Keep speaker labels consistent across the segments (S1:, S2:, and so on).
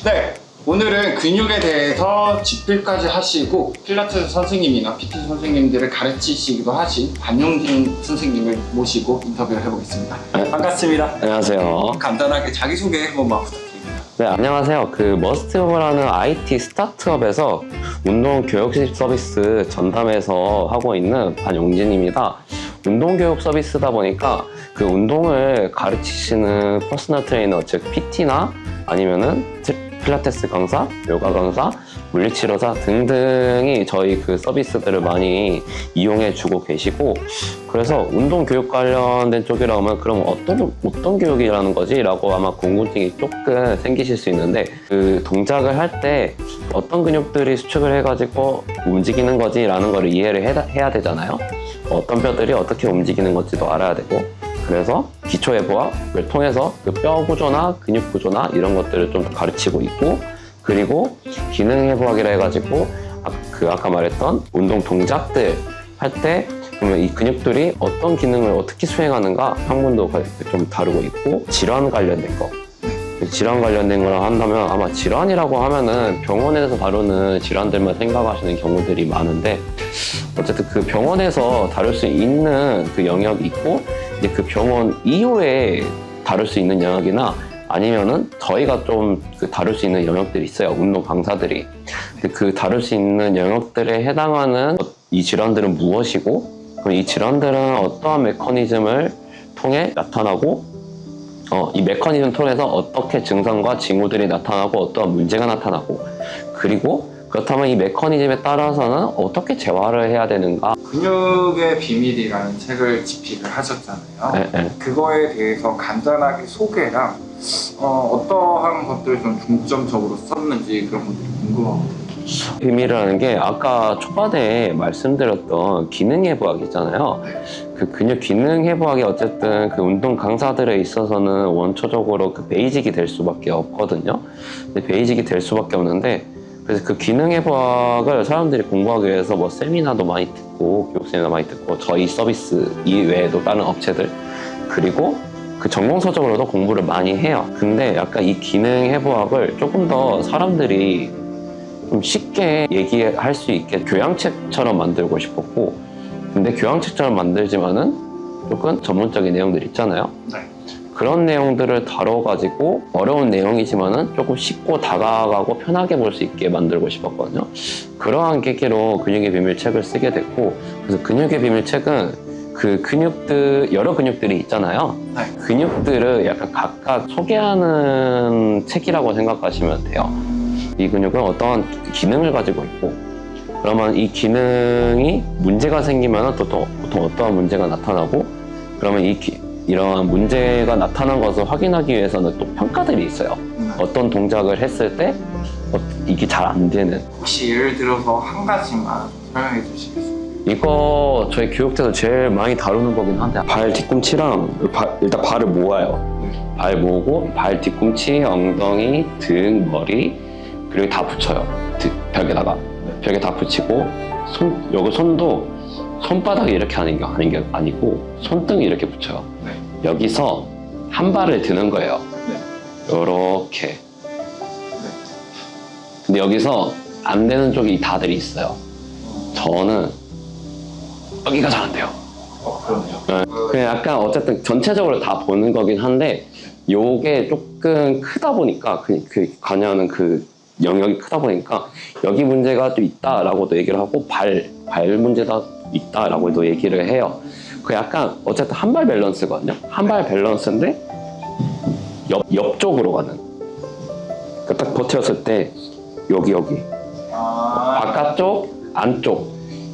S1: 네, 오늘은 근육에 대해서 집필까지 하시고 필라테스 선생님이나 PT 선생님들을 가르치시기도 하신 반용진 선생님을 모시고 인터뷰를 해보겠습니다.
S2: 네.
S1: 반갑습니다.
S2: 안녕하세요.
S1: 간단하게 자기소개 한 번만 부탁드립니다.
S2: 네, 안녕하세요. 그 머스트업이라는 IT 스타트업에서 운동 교육 서비스 전담해서 하고 있는 반용진입니다. 운동 교육 서비스다 보니까 그 운동을 가르치시는 퍼스널 트레이너, 즉 PT나 아니면은 필라테스 강사, 요가 강사, 물리치료사 등등이 저희 그 서비스들을 많이 이용해 주고 계시고, 그래서 운동 교육 관련된 쪽이라 하면 그럼 어떤 교육이라는 거지? 라고 아마 궁금증이 조금 생기실 수 있는데, 그 동작을 할 때 어떤 근육들이 수축을 해가지고 움직이는 거지? 라는 거를 이해를 해야 되잖아요. 어떤 뼈들이 어떻게 움직이는 건지도 알아야 되고, 그래서 기초해부학을 통해서 그 뼈 구조나 근육 구조나 이런 것들을 좀 가르치고 있고, 그리고 기능해부학이라 해가지고 아까 말했던 운동 동작들 할 때 그러면 이 근육들이 어떤 기능을 어떻게 수행하는가 학문도 좀 다루고 있고, 질환 관련된 거, 질환 관련된 거라 한다면 아마 질환이라고 하면은 병원에서 다루는 질환들만 생각하시는 경우들이 많은데, 어쨌든 그 병원에서 다룰 수 있는 그 영역이 있고, 이제 그 병원 이후에 다룰 수 있는 영역이나 아니면은 저희가 좀 그 다룰 수 있는 영역들이 있어요. 운동 강사들이. 그 다룰 수 있는 영역들에 해당하는 이 질환들은 무엇이고, 그럼 이 질환들은 어떠한 메커니즘을 통해 나타나고, 이 메커니즘 통해서 어떻게 증상과 징후들이 나타나고 어떠한 문제가 나타나고, 그리고 그렇다면 이 메커니즘에 따라서는 어떻게 재활을 해야 되는가.
S1: 근육의 비밀이라는 책을 집필을 하셨잖아요.
S2: 네.
S1: 그거에 대해서 간단하게 소개랑 어떠한 것들을 좀 중점적으로 썼는지 그런 것들이 궁금하거든요.
S2: 비밀이라는 게 아까 초반에 말씀드렸던 기능해부학 있잖아요. 그 근육 기능해부학이 어쨌든 그 운동 강사들에 있어서는 원초적으로 그 베이직이 될 수밖에 없거든요. 근데 베이직이 될 수밖에 없는데, 그래서 그 기능해부학을 사람들이 공부하기 위해서 뭐 세미나도 많이 듣고 교육 세미나 많이 듣고, 저희 서비스 이외에도 다른 업체들, 그리고 그 전공서적으로도 공부를 많이 해요. 근데 약간 이 기능해부학을 조금 더 사람들이 좀 쉽게 얘기할 수 있게 교양책처럼 만들고 싶었고, 근데 교양책처럼 만들지만은 조금 전문적인 내용들 있잖아요.
S1: 네.
S2: 그런 내용들을 다뤄가지고 어려운 내용이지만은 조금 쉽고 다가가고 편하게 볼 수 있게 만들고 싶었거든요. 그러한 계기로 근육의 비밀 책을 쓰게 됐고, 그래서 근육의 비밀 책은 그 근육들, 여러 근육들이 있잖아요.
S1: 네.
S2: 근육들을 약간 각각 소개하는 책이라고 생각하시면 돼요. 이 근육은 어떠한 기능을 가지고 있고, 그러면 이 기능이 문제가 생기면 보통 어떠한 문제가 나타나고, 그러면 이러한 문제가 나타난 것을 확인하기 위해서는 또 평가들이 있어요. 어떤 동작을 했을 때 이게 잘 안 되는.
S1: 혹시 예를 들어서 한 가지만 설명해 주시겠어요?
S2: 이거 저희 교육에서 제일 많이 다루는 거긴 한데, 발 뒤꿈치랑 일단 발을 모아요. 발 모으고 발 뒤꿈치, 엉덩이, 등, 머리, 그리고 다 붙여요. 벽에다가. 벽에 다 붙이고, 여기 손도 손바닥에 이렇게 하는 게 아니고 손등에 이렇게 붙여요.
S1: 네.
S2: 여기서 한 발을 드는 거예요.
S1: 네.
S2: 요렇게.
S1: 네.
S2: 근데 여기서 안 되는 쪽이 다들이 있어요. 저는 여기가 잘 안 돼요.
S1: 그러네요.
S2: 네. 그냥 약간 어쨌든 전체적으로 다 보는 거긴 한데, 요게 조금 크다 보니까 그 관여하는 그 영역이 크다 보니까 여기 문제가 좀 있다라고도 얘기를 하고, 발 문제가 있다라고도 얘기를 해요. 그 약간 어쨌든 한 발 밸런스거든요. 한 발 밸런스인데 옆쪽으로 가는. 그 딱 버텼을 때 여기 바깥쪽, 안쪽,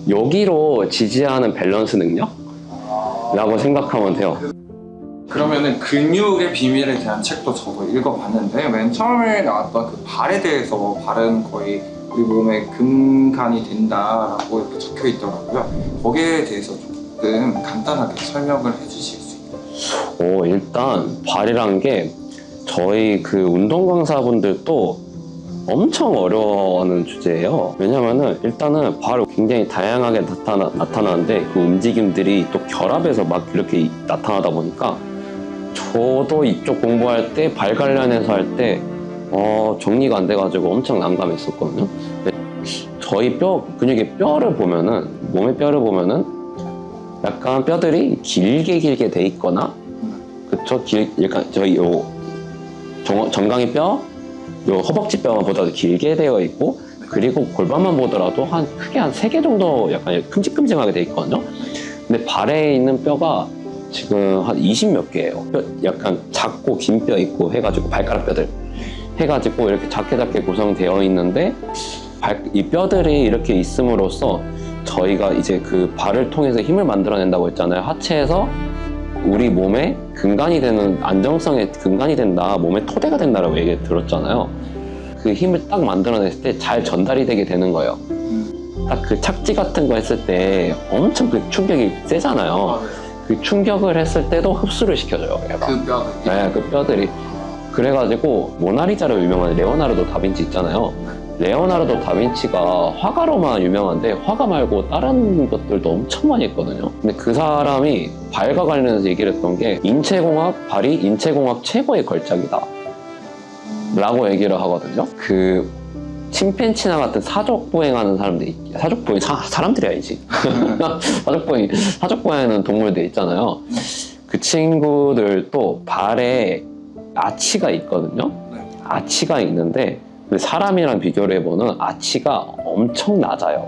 S2: 여기로 지지하는 밸런스 능력이라고 생각하면 돼요.
S1: 그러면은 근육의 비밀에 대한 책도 저도 읽어봤는데, 맨 처음에 나왔던 그 발에 대해서 발은 거의 우리 몸의 근간이 된다라고 이렇게 적혀 있더라고요. 거기에 대해서 조금 간단하게 설명을 해주실 수 있나요?
S2: 일단 발이란 게 저희 그 운동 강사분들도 엄청 어려워하는 주제예요. 왜냐면은 일단은 발이 굉장히 다양하게 나타나는데, 그 움직임들이 또 결합해서 막 이렇게 나타나다 보니까, 저도 이쪽 공부할 때 발 관련해서 할 때 정리가 안 돼가지고 엄청 난감했었거든요. 근데 저희 근육의 뼈를 보면은, 몸의 뼈를 보면은 약간 뼈들이 길게 돼 있거나, 그쵸? 약간 저희 정강이 뼈, 요 허벅지 뼈보다도 길게 되어 있고, 그리고 골반만 보더라도 크게 한 3개 정도 약간 큼직큼직하게 돼 있거든요. 근데 발에 있는 뼈가 지금 한 20몇 개예요. 약간 작고 긴 뼈 있고 해가지고 발가락 뼈들 해가지고 이렇게 작게 구성되어 있는데 이 뼈들이 이렇게 있음으로써 저희가 이제 그 발을 통해서 힘을 만들어낸다고 했잖아요. 하체에서 우리 몸에 근간이 되는 안정성의 근간이 된다, 몸의 토대가 된다라고 얘기 들었잖아요. 그 힘을 딱 만들어냈을 때 잘 전달이 되게 되는 거예요. 딱 그 착지 같은 거 했을 때 엄청 그 충격이 세잖아요. 그 충격을 했을 때도 흡수를 시켜줘요, 얘가.
S1: 그 뼈들이.
S2: 네, 그 뼈들이. 그래가지고 모나리자로 유명한 레오나르도 다빈치 있잖아요. 레오나르도 다빈치가 화가로만 유명한데 화가 말고 다른 것들도 엄청 많이 했거든요. 근데 그 사람이 발과 관련해서 얘기를 했던 게 발이 인체공학 최고의 걸작이다 라고 얘기를 하거든요. 그 침팬치나 같은 사족보행하는 사람들이, 사람들이 아니지. 사족보행하는 동물들 있잖아요. 그 친구들도 발에 아치가 있거든요. 아치가 있는데 사람이랑 비교를 해보면 아치가 엄청 낮아요.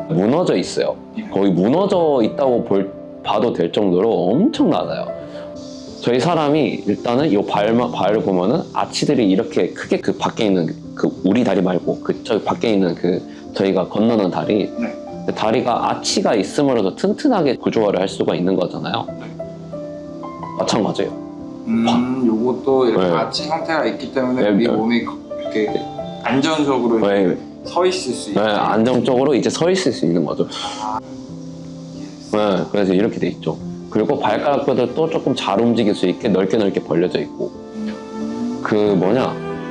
S2: 무너져 있어요. 거의 무너져 있다고 봐도 될 정도로 엄청 낮아요. 저희 사람이 일단은 이 발을 보면은 아치들이 이렇게 크게 그 밖에 있는 그 우리 다리 말고 저 밖에 있는 그 저희가 건너는 다리, 다리가 아치가 있음으로써 튼튼하게 구조화를 할 수가 있는 거잖아요. 마찬가지예요.
S1: 요것도 이렇게
S2: 네.
S1: 아치 형태가 있기 때문에
S2: 네,
S1: 우리
S2: 네.
S1: 몸이 이렇게 안전적으로
S2: 네.
S1: 서 있을 수 있게.
S2: 안정적으로 이제 서 있을 수 있는 거죠. 네, 그래서 이렇게 돼 있죠. 그리고 발가락 뼈들도 조금 잘 움직일 수 있게 넓게 벌려져 있고.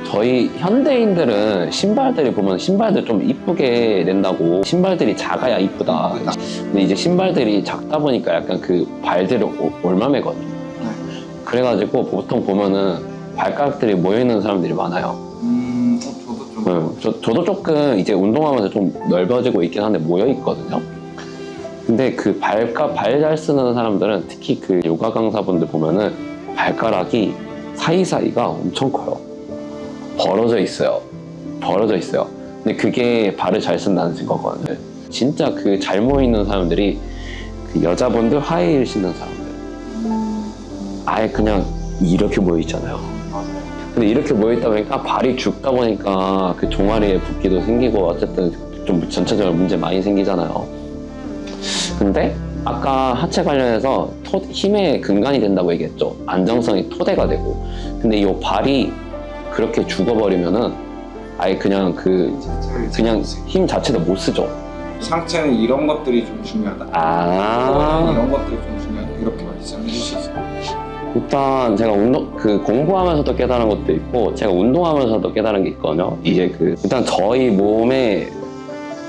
S2: 저희 현대인들은 신발들이 보면 신발들 좀 이쁘게 낸다고 신발들이 작아야 이쁘다. 근데 이제 신발들이 작다 보니까 약간 그 발들이 올마매거든요. 그래가지고 보통 보면은 발가락들이 모여있는 사람들이 많아요.
S1: 저도 좀.
S2: 저도 조금 이제 운동하면서 좀 넓어지고 있긴 한데 모여있거든요. 근데 그 발 잘 쓰는 사람들은 특히 그 요가 강사분들 보면은 발가락이 사이사이가 엄청 커요. 벌어져 있어요. 근데 그게 발을 잘 쓴다는 증거거든요. 진짜 그 잘 모이는 사람들이 그 여자분들 하이힐 신는 사람들. 아예 그냥 이렇게 모여 있잖아요. 근데 이렇게 모여 있다 보니까 발이 죽다 보니까 그 종아리에 붓기도 생기고 어쨌든 좀 전체적으로 문제 많이 생기잖아요. 근데 아까 하체 관련해서 힘의 근간이 된다고 얘기했죠. 안정성이 토대가 되고. 근데 이 발이 그렇게 죽어버리면은 아예 그냥 힘 자체도 못 쓰죠.
S1: 상체는 이런 것들이 좀 중요하다. 이런 것들이 좀 중요하다. 이렇게 말씀해 주실 수 있어요.
S2: 일단 제가 공부하면서도 깨달은 것도 있고 제가 운동하면서도 깨달은 게 있거든요. 이제 일단 저희 몸에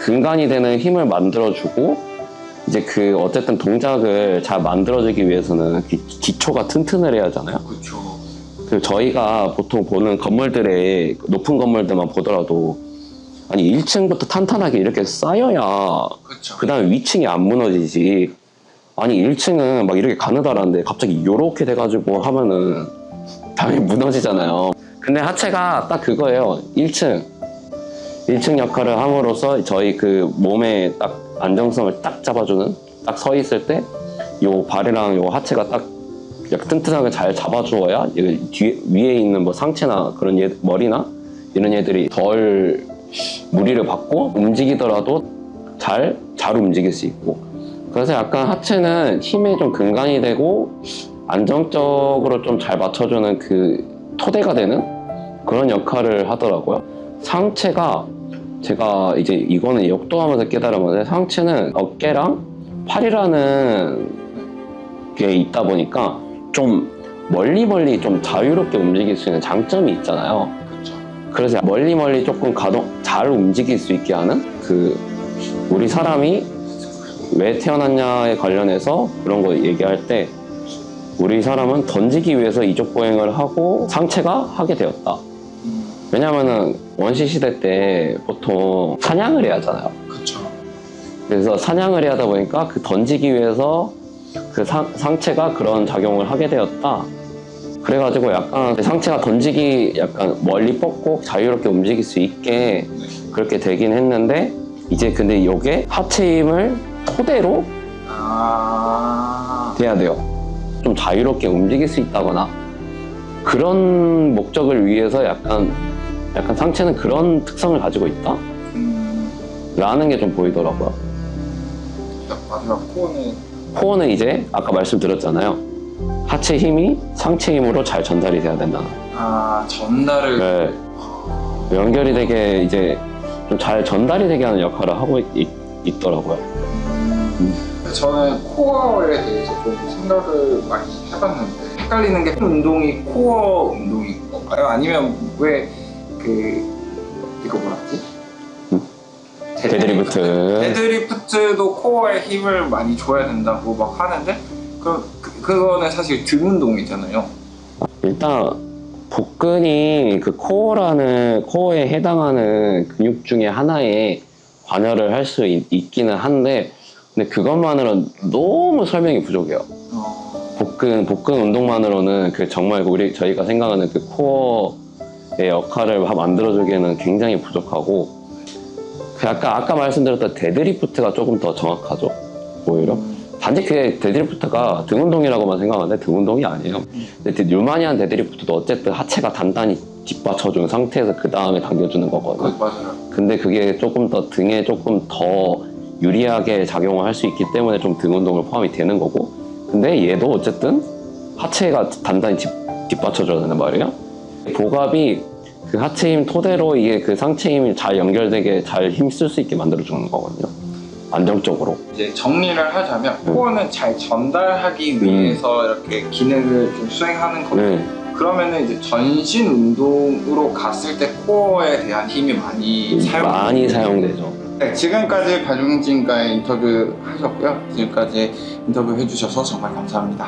S2: 근간이 되는 힘을 만들어주고 이제 어쨌든 동작을 잘 만들어주기 위해서는 기초가 튼튼을 해야 하잖아요.
S1: 그렇죠.
S2: 저희가 보통 보는 건물들의 높은 건물들만 보더라도 아니 1층부터 탄탄하게 이렇게 쌓여야
S1: 그렇죠.
S2: 그 다음에 위층이 안 무너지지. 아니 1층은 막 이렇게 가느다란데 갑자기 요렇게 돼가지고 하면은 당연히 무너지잖아요. 근데 하체가 딱 그거예요. 1층 역할을 함으로써 저희 그 몸의 딱 안정성을 딱 잡아주는, 딱 서 있을 때 요 발이랑 요 하체가 딱 약간 튼튼하게 잘 잡아주어야 위에 있는 뭐 상체나 그런 머리나 이런 애들이 덜 무리를 받고 움직이더라도 잘 움직일 수 있고. 그래서 약간 하체는 힘에 좀 근간이 되고 안정적으로 좀 잘 맞춰주는 그 토대가 되는 그런 역할을 하더라고요. 상체가 제가 이제 이거는 역도하면서 깨달은 건데 상체는 어깨랑 팔이라는 게 있다 보니까 좀 멀리 좀 자유롭게 움직일 수 있는 장점이 있잖아요. 그래서 멀리 조금 잘 움직일 수 있게 하는 우리 사람이 왜 태어났냐에 관련해서 그런 거 얘기할 때 우리 사람은 던지기 위해서 이족 보행을 하고 상체가 하게 되었다. 왜냐면은 원시 시대 때 보통 사냥을 해야 하잖아요.
S1: 그쵸.
S2: 그래서 사냥을 해야 하다 보니까 그 던지기 위해서 그 상체가 그런 작용을 하게 되었다. 그래가지고 약간 그 상체가 던지기 약간 멀리 뻗고 자유롭게 움직일 수 있게 그렇게 되긴 했는데 이제 근데 이게 하체 힘을 토대로 돼야 돼요. 좀 자유롭게 움직일 수 있다거나 그런 목적을 위해서 약간 상체는 그런 특성을 가지고 있다? 라는 게 좀 보이더라고요.
S1: 마지막 코어는
S2: 코어는 이제 아까 말씀드렸잖아요. 하체 힘이 상체 힘으로 잘 전달이 돼야 된다.
S1: 전달을
S2: 네. 연결이 되게 이제 좀 잘 전달이 되게 하는 역할을 하고 있더라고요.
S1: 저는 코어에 대해서 좀 생각을 많이 해봤는데 헷갈리는 게 운동이 코어 운동인 건가요? 아니면 왜 이거 뭐였지?
S2: 데드리프트.
S1: 데드리프트도 코어에 힘을 많이 줘야 된다고 막 하는데 그거는 사실 등 운동이잖아요.
S2: 일단 복근이 그 코어에 해당하는 근육 중에 하나에 관여를 할 수 있기는 한데 근데 그것만으로는 너무 설명이 부족해요. 복근 운동만으로는 그 정말 저희가 생각하는 그 코어의 역할을 만들어주기에는 굉장히 부족하고 그 아까 말씀드렸던 데드리프트가 조금 더 정확하죠. 오히려 단지 그게 데드리프트가 등 운동이라고만 생각하는데 등 운동이 아니에요. 근데 유마니한 데드리프트도 어쨌든 하체가 단단히 뒷받쳐준 상태에서 그 다음에 당겨주는 거거든요.
S1: 맞아요.
S2: 근데 그게 조금 더 등에 조금 더 유리하게 작용을 할 수 있기 때문에 좀 등 운동을 포함이 되는 거고 근데 얘도 어쨌든 하체가 단단히 뒷받쳐줘야 된단 말이에요. 복압이 그 하체 힘 토대로 이게 그 상체 힘이 잘 연결되게 잘 힘쓸 수 있게 만들어주는 거거든요. 안정적으로.
S1: 이제 정리를 하자면 코어는 잘 전달하기 위해서 이렇게 기능을 좀 수행하는 거고 그러면은 이제 전신 운동으로 갔을 때 코어에 대한 힘이 많이
S2: 사용되죠.
S1: 네, 지금까지 박용진과의 인터뷰 하셨고요. 지금까지 인터뷰 해주셔서 정말 감사합니다.